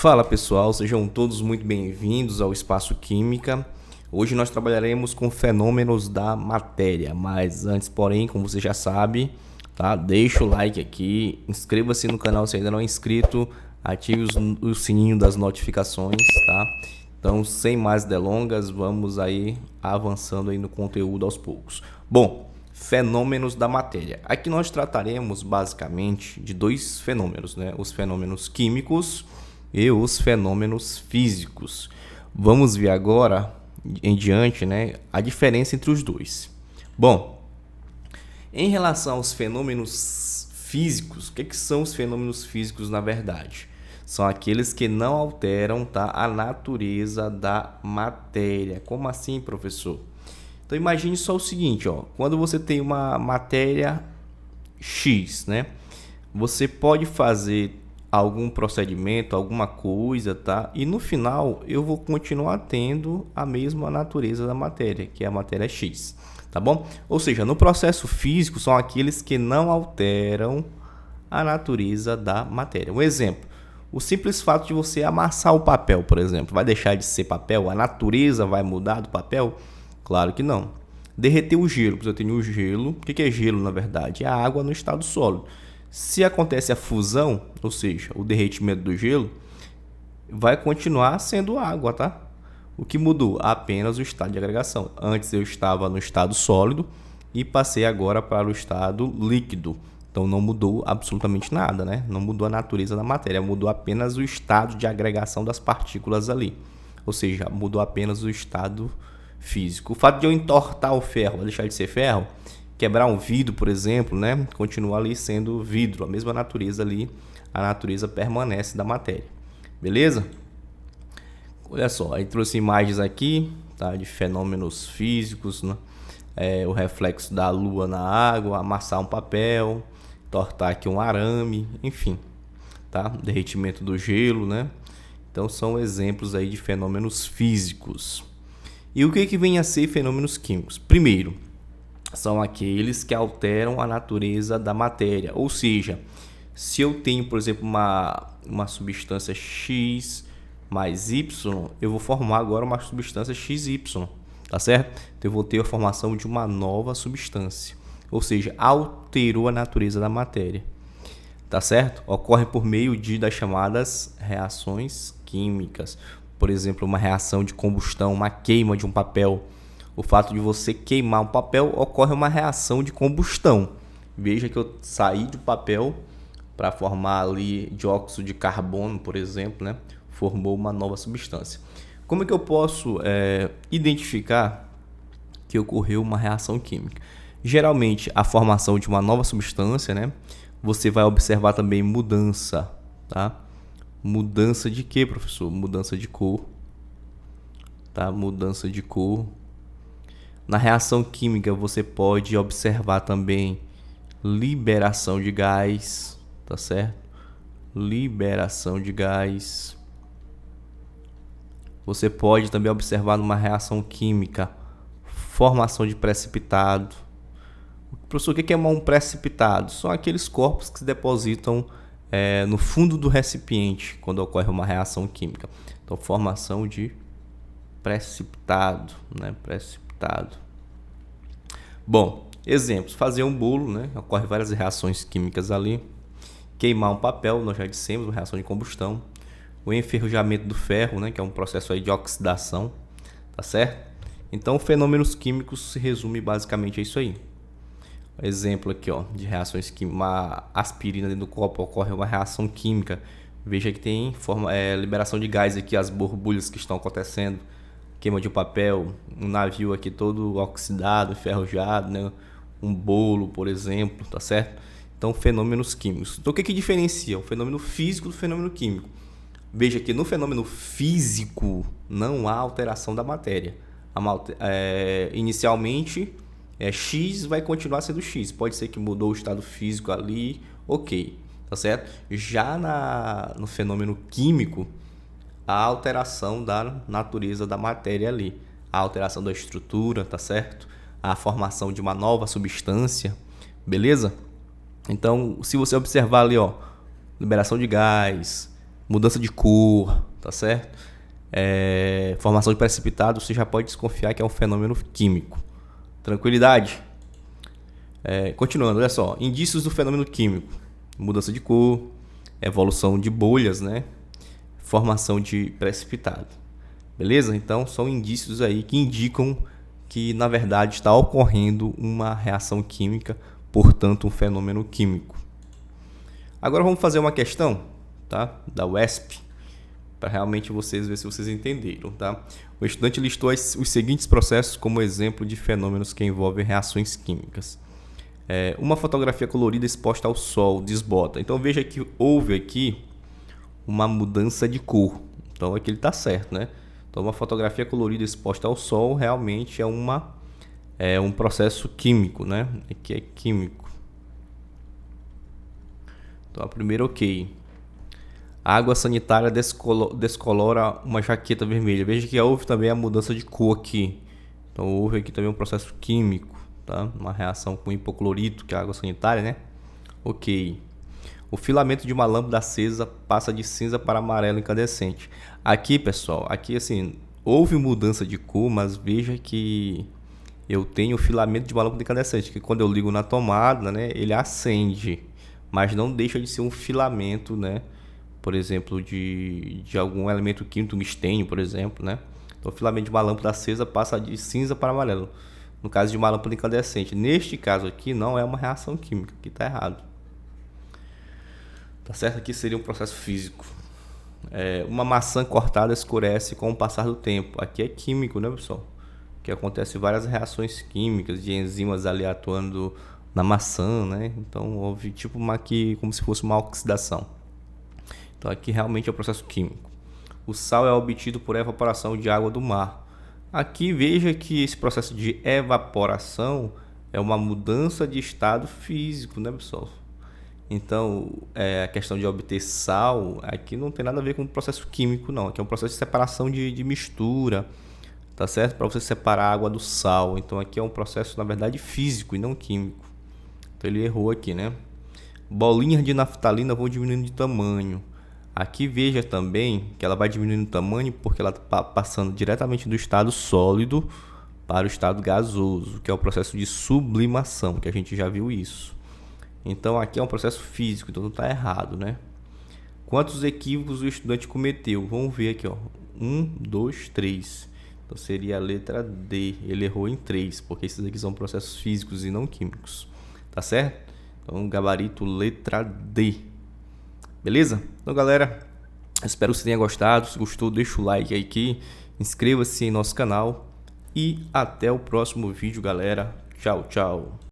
Fala pessoal, sejam todos muito bem-vindos ao Espaço Química. Hoje nós trabalharemos com fenômenos da matéria, mas antes, porém, como você já sabe, tá? Deixa o like aqui, inscreva-se no canal se ainda não é inscrito, ative o sininho das notificações, tá? Então, sem mais delongas, vamos aí avançando aí no conteúdo aos poucos. Bom, fenômenos da matéria. Aqui nós trataremos basicamente de dois fenômenos, né? Os fenômenos químicos e os fenômenos físicos. Vamos ver agora em diante, né, a diferença entre os dois. Bom, em relação aos fenômenos físicos, o que são os fenômenos físicos na verdade? São aqueles que não alteram, tá, a natureza da matéria. Como assim, professor? Então imagine só o seguinte, ó, quando você tem uma matéria X, né, você pode fazer algum procedimento, alguma coisa, tá? E no final eu vou continuar tendo a mesma natureza da matéria, que é a matéria X, tá bom? Ou seja, no processo físico são aqueles que não alteram a natureza da matéria. Um exemplo, o simples fato de você amassar o papel, por exemplo, vai deixar de ser papel? A natureza vai mudar do papel? Claro que não. Derreter o gelo, porque eu tenho o gelo. O que é gelo, na verdade? É a água no estado sólido. Se acontece a fusão, ou seja, o derretimento do gelo, vai continuar sendo água, tá? O que mudou? Apenas o estado de agregação. Antes eu estava no estado sólido e passei agora para o estado líquido. Então não mudou absolutamente nada, né? Não mudou a natureza da matéria, mudou apenas o estado de agregação das partículas ali. Ou seja, mudou apenas o estado físico. O fato de eu entortar o ferro, vai deixar de ser ferro? Quebrar um vidro, por exemplo, né? Continua ali sendo vidro, a mesma natureza ali, a natureza permanece da matéria. Beleza? Olha só, aí trouxe imagens aqui, tá? De fenômenos físicos, né? O reflexo da lua na água, amassar um papel, tortar aqui um arame, enfim, tá? Derretimento do gelo, né? Então são exemplos aí de fenômenos físicos. E o que vem a ser fenômenos químicos? Primeiro, são aqueles que alteram a natureza da matéria. Ou seja, se eu tenho, por exemplo, uma substância X mais Y, eu vou formar agora uma substância XY, tá certo? Então eu vou ter a formação de uma nova substância. Ou seja, alterou a natureza da matéria, tá certo? Ocorre por meio das chamadas reações químicas. Por exemplo, uma reação de combustão, uma queima de um papel. O fato de você queimar um papel, ocorre uma reação de combustão. Veja que eu saí do papel para formar ali dióxido de carbono, por exemplo, né? Formou uma nova substância. Como é que eu posso identificar que ocorreu uma reação química? Geralmente, a formação de uma nova substância, né? Você vai observar também mudança, tá? Mudança de quê, professor? Mudança de cor, tá? Mudança de cor. Na reação química você pode observar também liberação de gás, tá certo? Liberação de gás. Você pode também observar numa reação química formação de precipitado. Professor, o que é um precipitado? São aqueles corpos que se depositam no fundo do recipiente quando ocorre uma reação química. Então, formação de precipitado, né? Precipitado. Bom, exemplos. Fazer um bolo, né? Ocorre várias reações químicas ali. Queimar um papel, nós já dissemos, uma reação de combustão. O enferrujamento do ferro, né? Que é um processo aí de oxidação, tá certo? Então, fenômenos químicos se resume basicamente a isso aí. Exemplo aqui, ó, de reações químicas. Uma aspirina dentro do copo, ocorre uma reação química. Veja que tem liberação de gás aqui, as borbulhas que estão acontecendo. Queima de papel, um navio aqui todo oxidado, enferrujado, né? Um bolo, por exemplo, tá certo? Então, fenômenos químicos. Então, o que diferencia o fenômeno físico do fenômeno químico? Veja que no fenômeno físico não há alteração da matéria. Inicialmente, X vai continuar sendo X. Pode ser que mudou o estado físico ali, ok, tá certo? Já no fenômeno químico, a alteração da natureza da matéria ali, a alteração da estrutura, tá certo? A formação de uma nova substância, beleza? Então, se você observar ali, ó, liberação de gás, mudança de cor, tá certo? Formação de precipitado, você já pode desconfiar que é um fenômeno químico. Tranquilidade? Continuando, olha só, indícios do fenômeno químico: mudança de cor, evolução de bolhas, né? Formação de precipitado. Beleza? Então são indícios aí que indicam que na verdade está ocorrendo uma reação química, portanto um fenômeno químico. Agora vamos fazer uma questão, tá? Da UESP, para realmente vocês ver se vocês entenderam, tá? O estudante listou os seguintes processos como exemplo de fenômenos que envolvem reações químicas. Uma fotografia colorida exposta ao sol desbota. Então veja que houve aqui uma mudança de cor. Então aqui ele está certo, né? Então uma fotografia colorida exposta ao sol realmente é um processo químico, né? Aqui é químico. Então a primeira, ok. A água sanitária descolora uma jaqueta vermelha. Veja que houve também a mudança de cor aqui. Então houve aqui também um processo químico, tá? Uma reação com hipoclorito, que é a água sanitária, né? Ok. O filamento de uma lâmpada acesa passa de cinza para amarelo incandescente. Aqui, pessoal, aqui assim, houve mudança de cor, mas veja que eu tenho o filamento de uma lâmpada incandescente, que quando eu ligo na tomada, né, ele acende, mas não deixa de ser um filamento, né? Por exemplo, de algum elemento químico, tungstênio, por exemplo, né? Então, o filamento de uma lâmpada acesa passa de cinza para amarelo. No caso de uma lâmpada incandescente. Neste caso aqui, não é uma reação química. Aqui está errado. Tá certo? Aqui seria um processo físico. Uma maçã cortada escurece com o passar do tempo. Aqui é químico, né, pessoal? Que acontece várias reações químicas de enzimas ali atuando na maçã, né? Então, houve tipo como se fosse uma oxidação. Então aqui realmente é o processo químico. O sal é obtido por evaporação de água do mar. Aqui veja que esse processo de evaporação é uma mudança de estado físico, né, pessoal? Então a questão de obter sal aqui não tem nada a ver com o processo químico, não. Aqui é um processo de separação de mistura, tá certo? Para você separar a água do sal. Então aqui é um processo, na verdade, físico e não químico. Então ele errou aqui, né? Bolinhas de naftalina vão diminuindo de tamanho. Aqui veja também que ela vai diminuindo o tamanho porque ela está passando diretamente do estado sólido para o estado gasoso, que é o processo de sublimação, que a gente já viu isso. Então aqui é um processo físico, então não está errado, né? Quantos equívocos o estudante cometeu? Vamos ver aqui, ó. 1, 2, 3. Então seria a letra D. Ele errou em 3, porque esses aqui são processos físicos e não químicos. Tá certo? Então gabarito letra D. Beleza? Então, galera, espero que você tenha gostado. Se gostou, deixa o like aí aqui, inscreva-se em nosso canal e até o próximo vídeo, galera. Tchau, tchau.